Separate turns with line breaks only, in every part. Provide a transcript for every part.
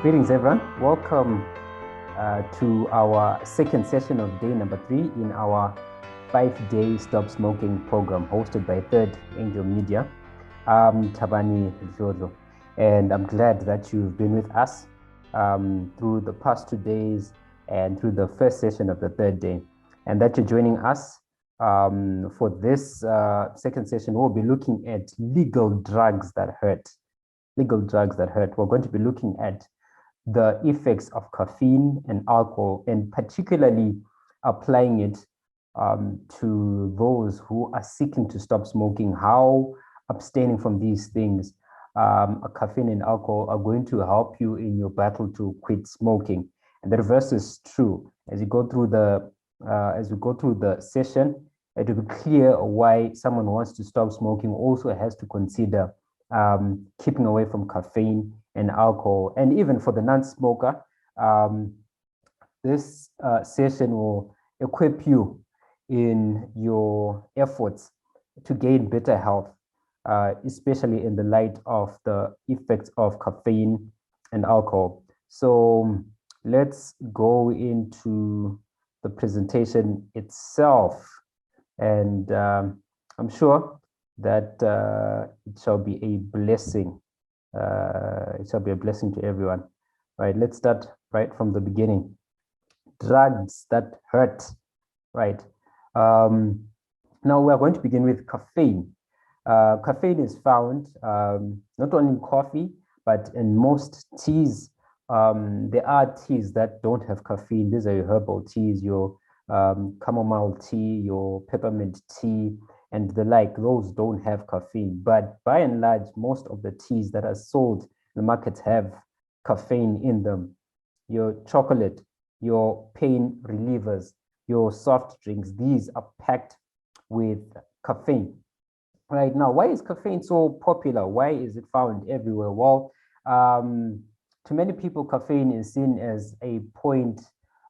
Greetings, everyone. Welcome to our second session of day number 3 in our 5-day Stop Smoking program hosted by Third Angel Media. I'm Tabani Jojo, and I'm glad that you've been with us through the past 2 days and through the first session of the third day, and that you're joining us for this second session. We'll be looking at legal drugs that hurt. Legal drugs that hurt. We're going to be looking at the effects of caffeine and alcohol, and particularly applying it to those who are seeking to stop smoking, how abstaining from these things, caffeine and alcohol, are going to help you in your battle to quit smoking. And the reverse is true. As you go through the session, it will be clear why someone who wants to stop smoking also has to consider keeping away from caffeine and alcohol. And even for the non-smoker, this session will equip you in your efforts to gain better health, especially in the light of the effects of caffeine and alcohol. So let's go into the presentation itself, and I'm sure that it shall be a blessing. It shall be a blessing to everyone. Right, let's start right from the beginning. Drugs that hurt, right? Now we're going to begin with caffeine. Caffeine is found not only in coffee, but in most teas. There are teas that don't have caffeine. These are your herbal teas, your chamomile tea, your peppermint tea, and the like. Those don't have caffeine, but by and large, most of the teas that are sold in the markets have caffeine in them. Your chocolate, your pain relievers, your soft drinks, these are packed with caffeine. Right now, why is caffeine so popular? Why is it found everywhere? Well, to many people, caffeine is seen as a point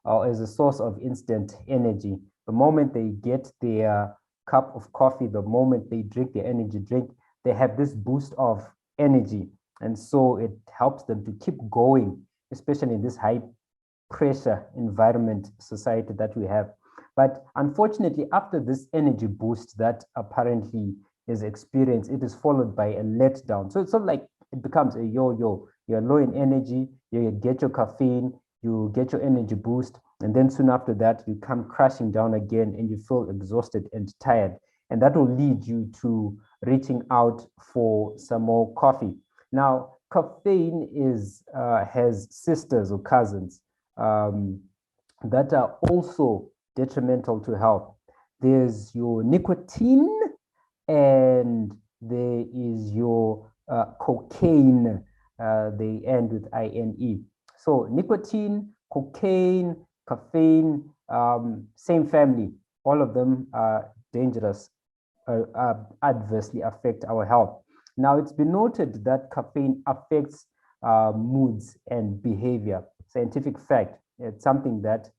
or as a source of instant energy. The moment they get their cup of coffee, the moment they drink their energy drink, they have this boost of energy. And so it helps them to keep going, especially in this high pressure environment society that we have. But unfortunately, after this energy boost that apparently is experienced, it is followed by a letdown. So it's sort of like it becomes a yo-yo. You're low in energy, you get your caffeine, you get your energy boost, and then soon after that, you come crashing down again and you feel exhausted and tired. And that will lead you to reaching out for some more coffee. Now, caffeine has sisters or cousins that are also detrimental to health. There's your nicotine, and there is your cocaine. They end with INE. So nicotine, cocaine, caffeine, same family. All of them are dangerous, adversely affect our health. Now, it's been noted that caffeine affects moods and behavior. Scientific fact. It's something that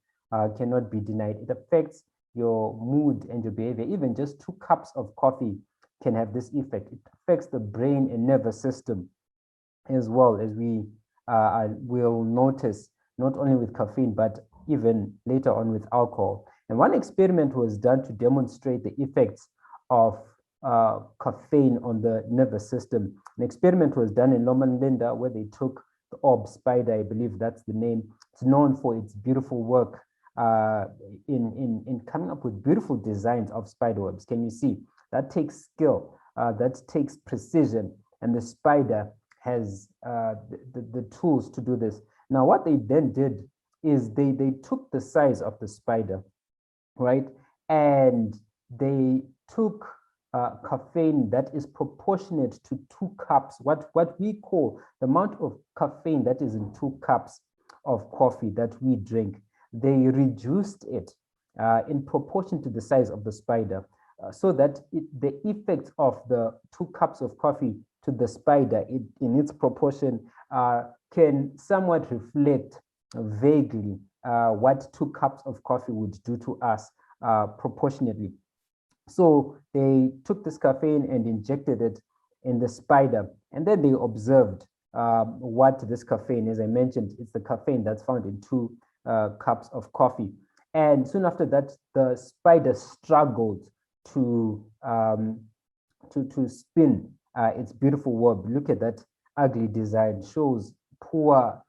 cannot be denied. It affects your mood and your behavior. Even just 2 cups of coffee can have this effect. It affects the brain and nervous system as well, as we will notice, not only with caffeine, but even later on with alcohol. And one experiment was done to demonstrate the effects of caffeine on the nervous system. An experiment was done in Loma Linda, where they took the orb spider, I believe that's the name. It's known for its beautiful work in coming up with beautiful designs of spider webs. Can you see? That takes skill, that takes precision, and the spider has the tools to do this. Now, what they then did is they took the size of the spider, right? And they took caffeine that is proportionate to 2 cups, what we call the amount of caffeine that is in 2 cups of coffee that we drink. They reduced it in proportion to the size of the spider, so that the effects of the 2 cups of coffee to the spider in its proportion can somewhat reflect vaguely what 2 cups of coffee would do to us proportionately. So they took this caffeine and injected it in the spider, and then they observed what this caffeine is. I mentioned it's the caffeine that's found in 2 cups of coffee. And soon after that, the spider struggled to spin its beautiful web. Look at that ugly design. Shows poor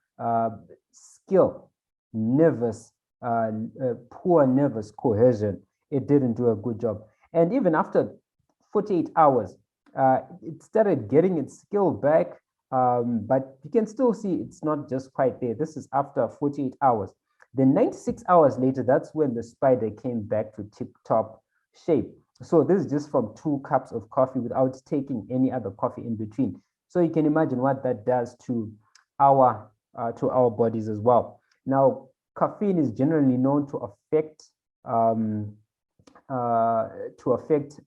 skill, nervous, poor nervous cohesion. It didn't do a good job. And even after 48 hours, it started getting its skill back, but you can still see it's not just quite there. This is after 48 hours. Then 96 hours later, that's when the spider came back to tip-top shape. So this is just from 2 cups of coffee without taking any other coffee in between. So you can imagine what that does to our bodies as well. Now, caffeine is generally known to affect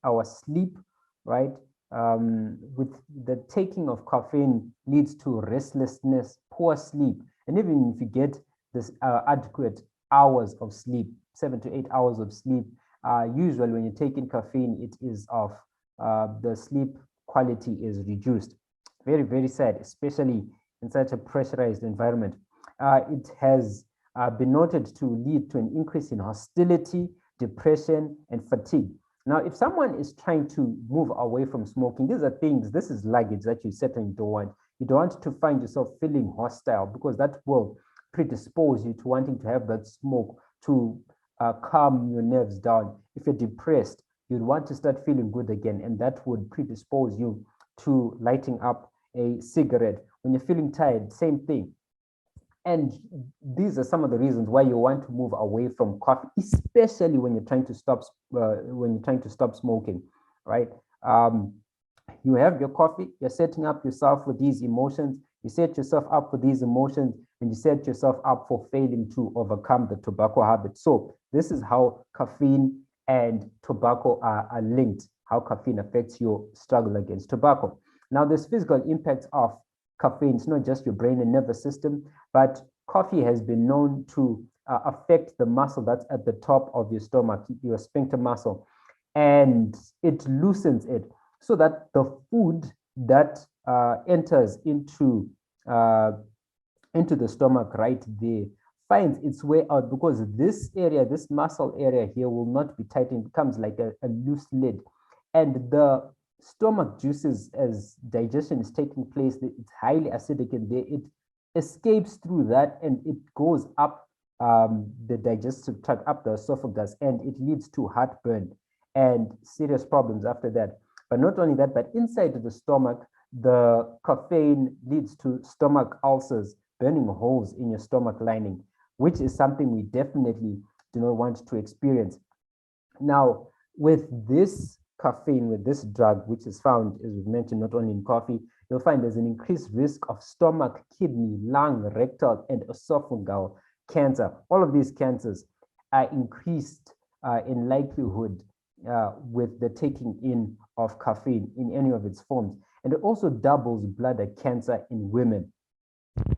our sleep, right? With the taking of caffeine leads to restlessness, poor sleep, and even if you get this adequate hours of sleep, 7 to 8 hours of sleep, usually when you're taking caffeine, it is of the sleep quality is reduced. Very, very sad, especially in such a pressurized environment. It has been noted to lead to an increase in hostility, depression, and fatigue. Now, if someone is trying to move away from smoking, these are things, this is luggage that you certainly don't want. You don't want to find yourself feeling hostile, because that will predispose you to wanting to have that smoke to calm your nerves down. If you're depressed, you'd want to start feeling good again, and that would predispose you to lighting up a cigarette. When you're feeling tired, same thing. And these are some of the reasons why you want to move away from coffee, especially when you're trying to stop smoking, right? You have your coffee, you're setting up yourself for these emotions, you set yourself up for these emotions, and you set yourself up for failing to overcome the tobacco habit. So this is how caffeine and tobacco are linked, how caffeine affects your struggle against tobacco. Now, there's physical impacts of caffeine. It's not just your brain and nervous system, but coffee has been known to affect the muscle that's at the top of your stomach, your sphincter muscle, and it loosens it so that the food that enters into the stomach right there finds its way out, because this area, this muscle area here, will not be tightened. It becomes like a loose lid, and the stomach juices, as digestion is taking place, it's highly acidic in there. It escapes through that and it goes up the digestive tract, up the esophagus, and it leads to heartburn and serious problems after that. But not only that, but inside the stomach, the caffeine leads to stomach ulcers, burning holes in your stomach lining, which is something we definitely do not want to experience. Now, with this caffeine, with this drug, which is found, as we've mentioned, not only in coffee, you'll find there's an increased risk of stomach, kidney, lung, rectal, and esophageal cancer. All of these cancers are increased in likelihood with the taking in of caffeine in any of its forms. And it also doubles bladder cancer in women.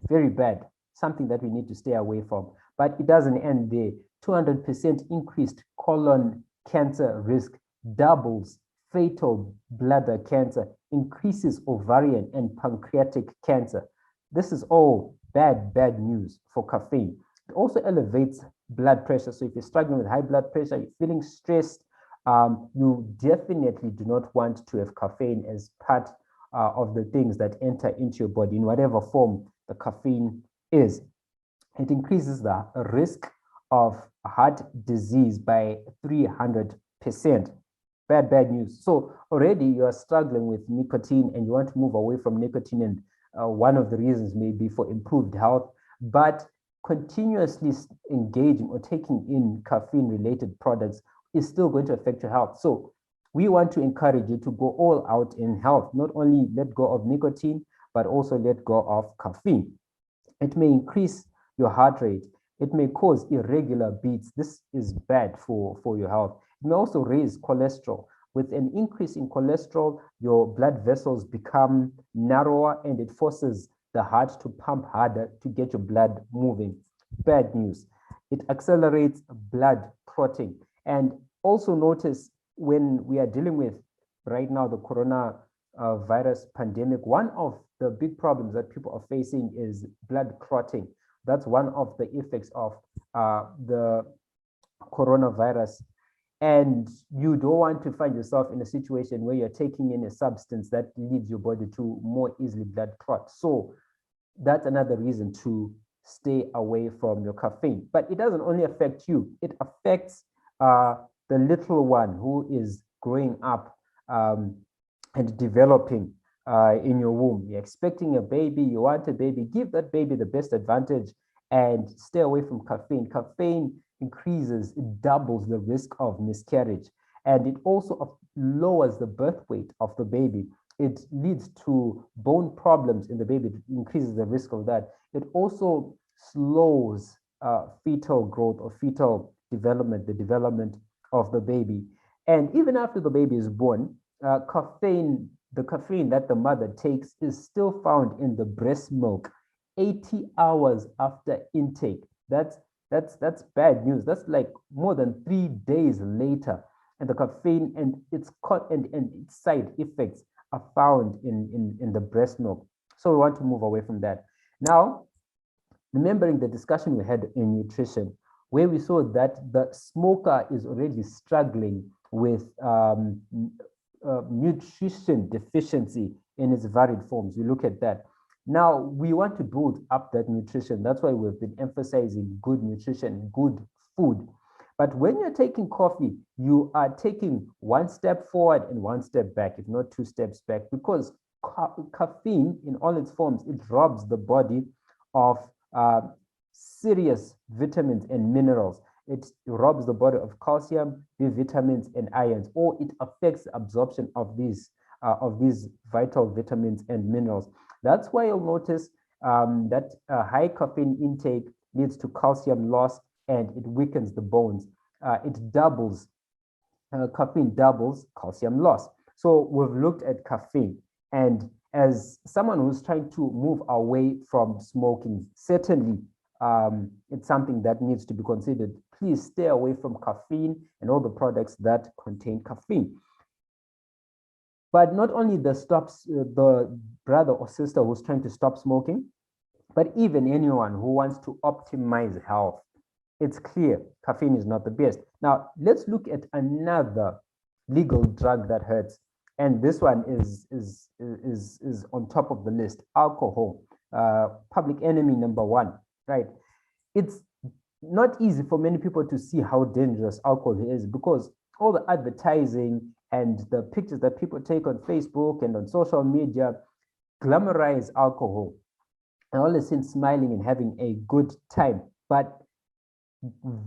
Very bad, something that we need to stay away from. But it doesn't end there. 200% increased colon cancer risk, doubles fetal bladder cancer, increases ovarian and pancreatic cancer. This is all bad news for caffeine. It also elevates blood pressure. So if you're struggling with high blood pressure, you're feeling stressed, you definitely do not want to have caffeine as part of the things that enter into your body in whatever form the caffeine is. It increases the risk of heart disease by 300%. Bad news. So already you are struggling with nicotine and you want to move away from nicotine, and one of the reasons may be for improved health, but continuously engaging or taking in caffeine related products is still going to affect your health. So we want to encourage you to go all out in health, not only let go of nicotine, but also let go of caffeine. It may increase your heart rate. It may cause irregular beats. This is bad for your health. It may also raise cholesterol. With an increase in cholesterol, your blood vessels become narrower and it forces the heart to pump harder to get your blood moving. Bad news. It accelerates blood clotting. And also notice, when we are dealing with right now the coronavirus pandemic, one of the big problems that people are facing is blood clotting. That's one of the effects of the coronavirus. And you don't want to find yourself in a situation where you're taking in a substance that leads your body to more easily blood clot. So that's another reason to stay away from your caffeine. But it doesn't only affect you, it affects the little one who is growing up and developing in your womb. You're expecting a baby, you want a baby, give that baby the best advantage and stay away from caffeine. Caffeine increases, it doubles the risk of miscarriage, and it also lowers the birth weight of the baby. It leads to bone problems in the baby, it increases the risk of that. It also slows fetal growth or fetal development, the development of the baby. And even after the baby is born, caffeine, the caffeine that the mother takes is still found in the breast milk 80 hours after intake. That's bad news. That's like more than 3 days later. And the caffeine and its side effects are found in the breast milk. So we want to move away from that. Now, remembering the discussion we had in nutrition, where we saw that the smoker is already struggling with nutrition deficiency in its varied forms. We look at that. Now, we want to build up that nutrition. That's why we've been emphasizing good nutrition, good food. But when you're taking coffee, you are taking one step forward and one step back, if not two steps back, because caffeine in all its forms, it robs the body of serious vitamins and minerals. It robs the body of calcium, B vitamins, and ions, or it affects the absorption of these vital vitamins and minerals. That's why you'll notice that high caffeine intake leads to calcium loss and it weakens the bones. Caffeine doubles calcium loss. So we've looked at caffeine, and as someone who's trying to move away from smoking, certainly it's something that needs to be considered. Please stay away from caffeine and all the products that contain caffeine. But not only the brother or sister who's trying to stop smoking, but even anyone who wants to optimize health, it's clear caffeine is not the best. Now, let's look at another legal drug that hurts. And this one is on top of the list, alcohol, public enemy number one, right? It's not easy for many people to see how dangerous alcohol is because all the advertising and the pictures that people take on Facebook and on social media glamorize alcohol. And all is seen smiling and having a good time. But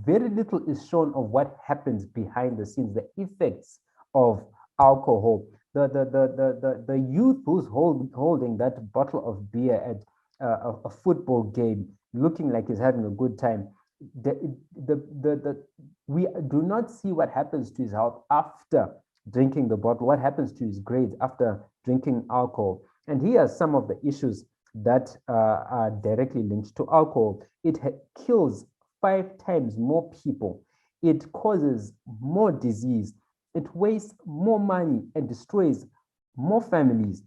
very little is shown of what happens behind the scenes, the effects of alcohol. The youth who's holding that bottle of beer at a football game, looking like he's having a good time, we do not see what happens to his health after drinking the bottle, what happens to his grades after drinking alcohol. And here are some of the issues that are directly linked to alcohol. It kills 5 times more people. It causes more disease. It wastes more money and destroys more families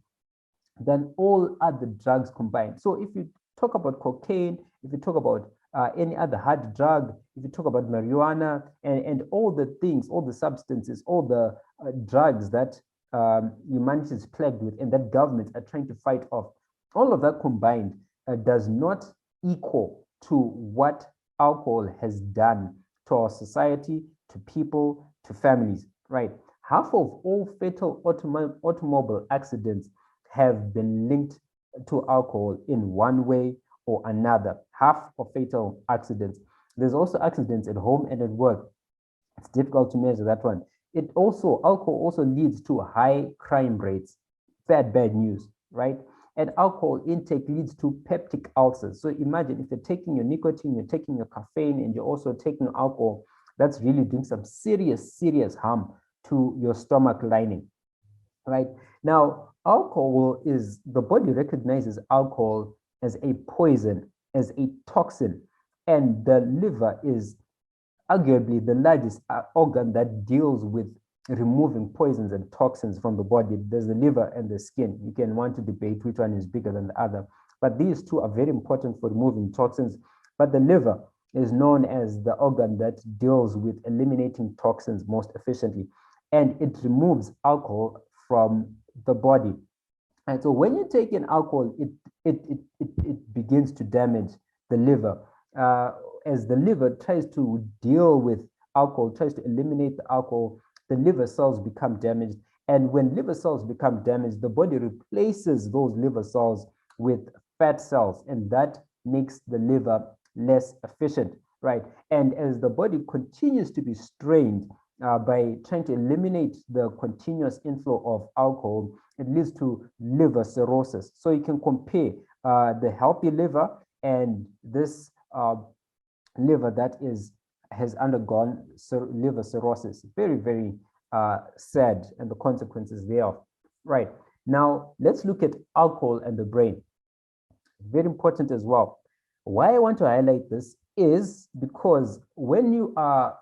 than all other drugs combined. So if you talk about cocaine, if you talk about any other hard drug, if you talk about marijuana and all the things, all the substances, all the drugs that humanity is plagued with and that governments are trying to fight off, all of that combined does not equal to what alcohol has done to our society, to people, to families, right? Half of all fatal automobile accidents have been linked to alcohol in one way or another. Half of fatal accidents. There's also accidents at home and at work. It's difficult to measure that one. Alcohol also leads to high crime rates. Bad news, right? And alcohol intake leads to peptic ulcers. So imagine if you're taking your nicotine, you're taking your caffeine, and you're also taking alcohol, that's really doing some serious harm to your stomach lining, right? Now, the body recognizes alcohol as a poison, as a toxin, and the liver is arguably the largest organ that deals with removing poisons and toxins from the body. There's the liver and the skin. You can want to debate which one is bigger than the other, but these two are very important for removing toxins. But the liver is known as the organ that deals with eliminating toxins most efficiently, and it removes alcohol from the body. And so when you take in alcohol, it begins to damage the liver. As the liver tries to deal with alcohol, tries to eliminate the alcohol, the liver cells become damaged. And when liver cells become damaged, the body replaces those liver cells with fat cells, and that makes the liver less efficient, right? And as the body continues to be strained by trying to eliminate the continuous inflow of alcohol, it leads to liver cirrhosis. So you can compare the healthy liver and this liver that has undergone liver cirrhosis. Very, very sad, and the consequences thereof. Right. Now, let's look at alcohol and the brain. Very important as well. Why I want to highlight this is because when you are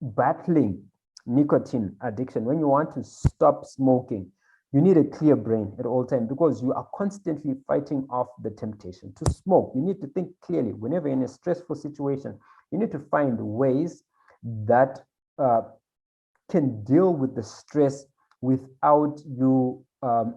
battling nicotine addiction, when you want to stop smoking, you need a clear brain at all times, because you are constantly fighting off the temptation to smoke. You need to think clearly. Whenever you're in a stressful situation, you need to find ways that can deal with the stress without you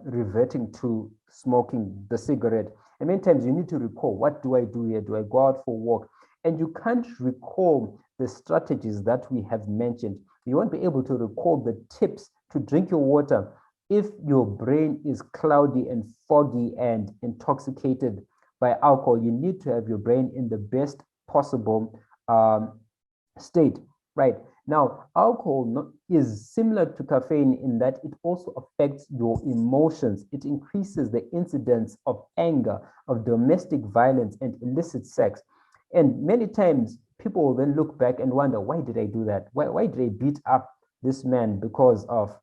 reverting to smoking the cigarette. And many times you need to recall, what do I do here? Do I go out for a walk? And you can't recall the strategies that we have mentioned. You won't be able to recall the tips to drink your water if your brain is cloudy and foggy and intoxicated by alcohol. You need to have your brain in the best possible state, right? Now, alcohol is similar to caffeine in that it also affects your emotions. It increases the incidence of anger, of domestic violence, and illicit sex. And many times people will then look back and wonder, why did I do that? Why did I beat up this man because of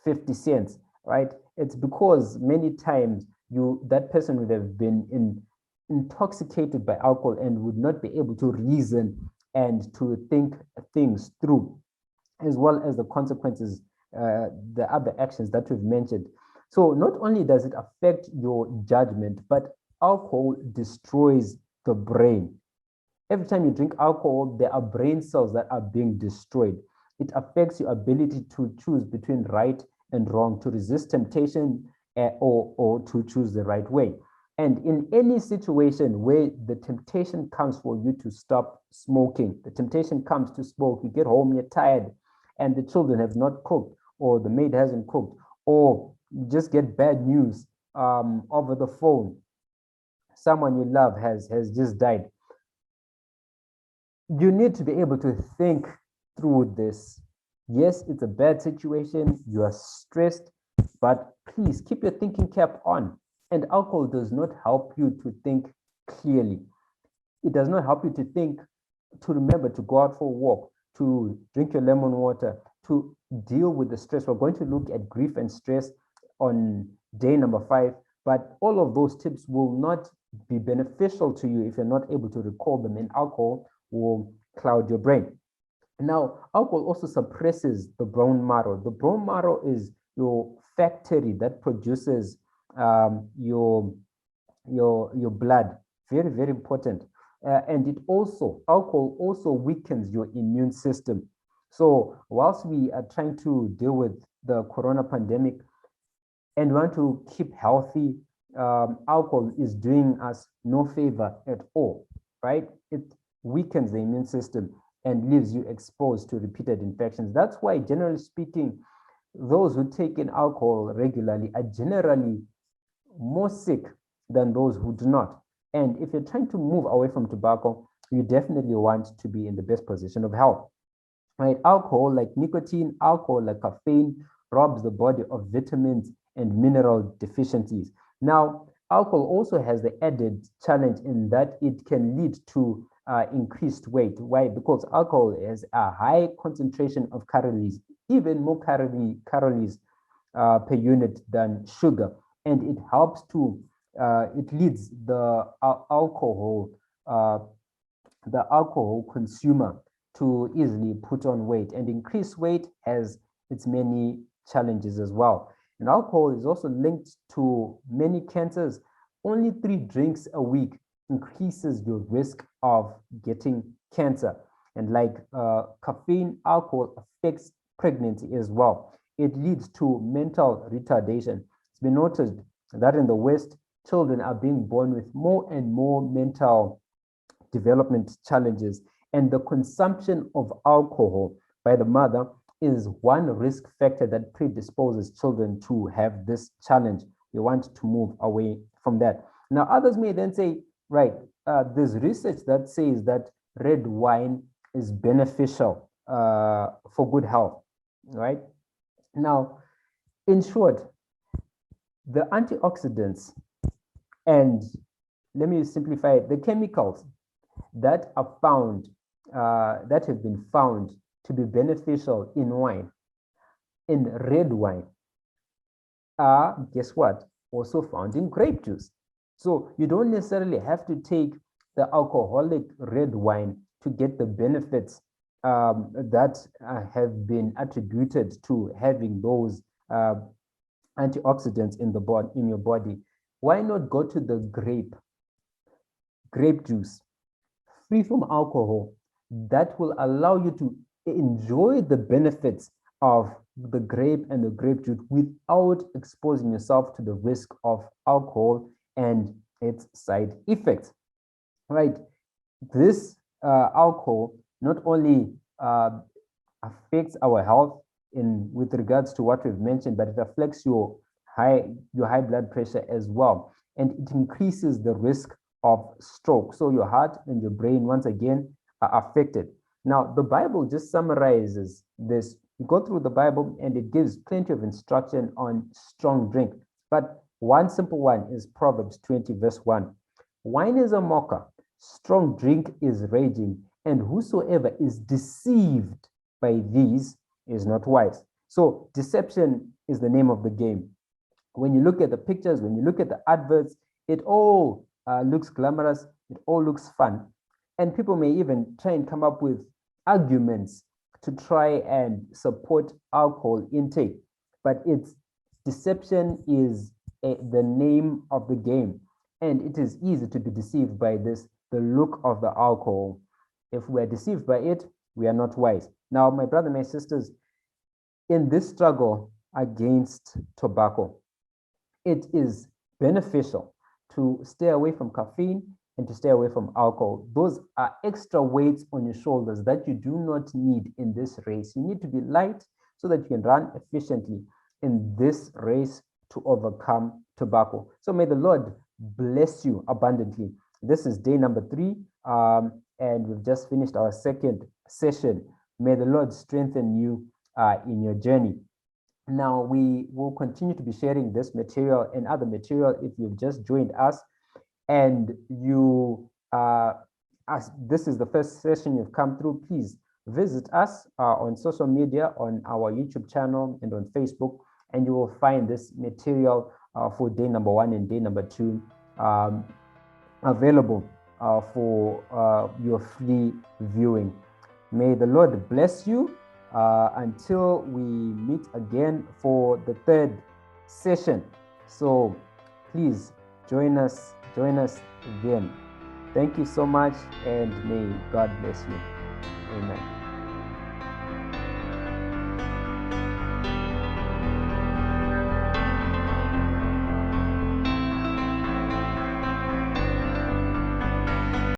50 cents, right? It's because many times that person would have been intoxicated by alcohol and would not be able to reason and to think things through, as well as the consequences, the other actions that we've mentioned. So not only does it affect your judgment, but alcohol destroys the brain. Every time you drink alcohol, there are brain cells that are being destroyed. It affects your ability to choose between right and wrong, to resist temptation, or to choose the right way. And in any situation where the temptation comes for you to stop smoking, the temptation comes to smoke, you get home, you're tired, and the children have not cooked, or the maid hasn't cooked, or you just get bad news over the phone, someone you love has just died. You need to be able to think through this. Yes, it's a bad situation, you are stressed, but please keep your thinking cap on. And alcohol does not help you to think clearly. It does not help you to think, to remember to go out for a walk, to drink your lemon water, to deal with the stress. We're going to look at grief and stress on day number 5, but all of those tips will not be beneficial to you if you're not able to recall them, and alcohol will cloud your brain. Now, alcohol also suppresses the bone marrow. The bone marrow is your factory that produces your blood. Very, very important. And alcohol also weakens your immune system. So whilst we are trying to deal with the corona pandemic and want to keep healthy, alcohol is doing us no favor at all, right? It weakens the immune system and leaves you exposed to repeated infections. That's why, generally speaking, those who take in alcohol regularly are generally more sick than those who do not. And if you're trying to move away from tobacco, you definitely want to be in the best position of health. Right? Alcohol, like nicotine, alcohol, like caffeine, robs the body of vitamins and mineral deficiencies. Now, alcohol also has the added challenge in that it can lead to increased weight. Why? Because alcohol has a high concentration of calories, even more calories per unit than sugar, and it helps to it leads the alcohol consumer to easily put on weight, and increased weight has its many challenges as well. And alcohol is also linked to many cancers. Only 3 drinks a week increases your risk of getting cancer. And like caffeine, alcohol affects pregnancy as well. It leads to mental retardation. It's been noticed that in the West, children are being born with more and more mental development challenges. And the consumption of alcohol by the mother is one risk factor that predisposes children to have this challenge. We want to move away from that. Now, others may then say, right, there's research that says that red wine is beneficial for good health, right? Now, in short, the antioxidants and, let me simplify it, the chemicals that are found, that have been found to be beneficial in wine, in red wine, are, guess what, also found in grape juice. So you don't necessarily have to take the alcoholic red wine to get the benefits that have been attributed to having those antioxidants in the body, in your body. Why not go to the grape juice, free from alcohol, that will allow you to enjoy the benefits of the grape and the grape juice without exposing yourself to the risk of alcohol and its side effects, right? This alcohol not only affects our health with regards to what we've mentioned, but it affects your high blood pressure as well, and it increases the risk of stroke. So your heart and your brain, once again, are affected. Now, the Bible just summarizes this. You go through the Bible and it gives plenty of instruction on strong drink. But one simple one is Proverbs 20, verse 1. Wine is a mocker, strong drink is raging, and whosoever is deceived by these is not wise. So deception is the name of the game. When you look at the pictures, when you look at the adverts, it all looks glamorous, it all looks fun. And people may even try and come up with arguments to try and support alcohol intake. But deception is the name of the game. And it is easy to be deceived by this, the look of the alcohol. If we are deceived by it, we are not wise. Now, my brother, my sisters, in this struggle against tobacco, it is beneficial to stay away from caffeine and to stay away from alcohol. Those are extra weights on your shoulders that you do not need in this race. You need to be light so that you can run efficiently in this race to overcome tobacco. So may the Lord bless you abundantly. This is day number 3, and we've just finished our second session. May the Lord strengthen you in your journey. Now, we will continue to be sharing this material and other material if you've just joined us and you, as this is the first session you've come through, please visit us on social media, on our YouTube channel and on Facebook, and you will find this material for day number 1 and day number 2 available for your free viewing. May the Lord bless you until we meet again for the 3rd session. So please join us then. Thank you so much, and may God bless you. Amen.